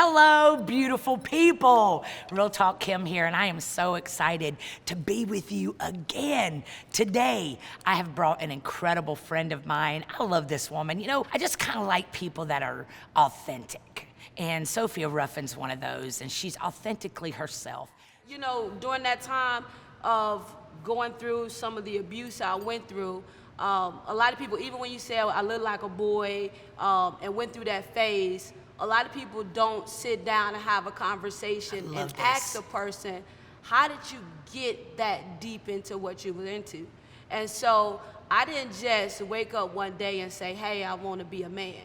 Hello, beautiful people. Real Talk Kim here, and I am so excited to be with you again. Today, I have brought an incredible friend of mine. I love this woman. You know, I just kind of like people that are authentic. And Sophia Ruffin's one of those, and she's authentically herself. You know, during that time of going through some of the abuse I went through, a lot of people, even when you say I look like a boy and went through that phase, a lot of people don't sit down and have a conversation and ask a person, how did you get that deep into what you were into? And so I didn't just wake up one day and say, hey, I want to be a man.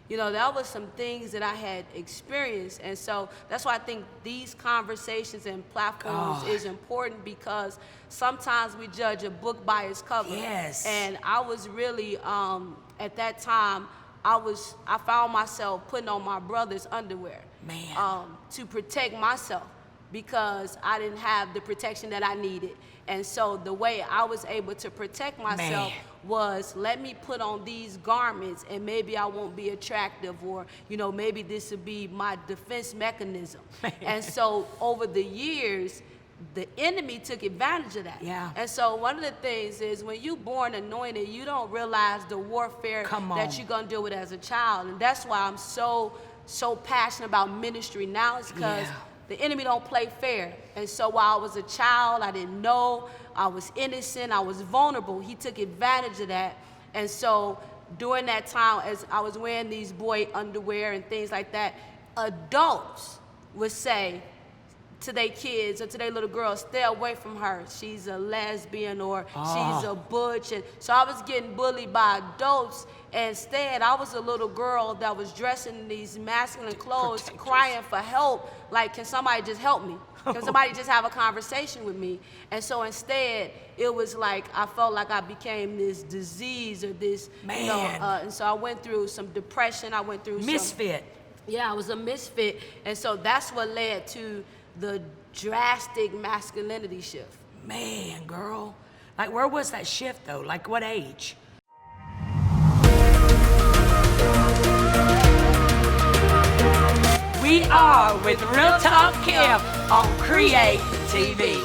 You know, that was some things that I had experienced. And so that's why I think these conversations and platforms is important, because sometimes we judge a book by its cover. Yes. And I was really, at that time, I found myself putting on my brother's underwear. Man. To protect myself, because I didn't have the protection that I needed. And so the way I was able to protect myself was, let me put on these garments and maybe I won't be attractive, or, you know, maybe this would be my defense mechanism. And so over the years, the enemy took advantage of that. Yeah. And so one of the things is, when you're born anointed, you don't realize the warfare that you're gonna deal with as a child. And that's why I'm so passionate about ministry now, is because the enemy don't play fair. And so while I was a child, I didn't know, I was innocent, I was vulnerable. He took advantage of that. And so during that time, as I was wearing these boy underwear and things like that, adults would say to their kids or to their little girls, stay away from her. She's a lesbian, or she's a butch. And so I was getting bullied by adults. Instead, I was a little girl that was dressing in these masculine clothes, crying for help. Like, can somebody just help me? Can somebody just have a conversation with me? And so instead, it was like I felt like I became this disease, or this, you know, and so I went through some depression. I went through misfit. I was a misfit. And so that's what led to the drastic masculinity shift. Man, girl. Like, where was that shift, though? Like, what age? We are with Real Talk Kim on Create TV.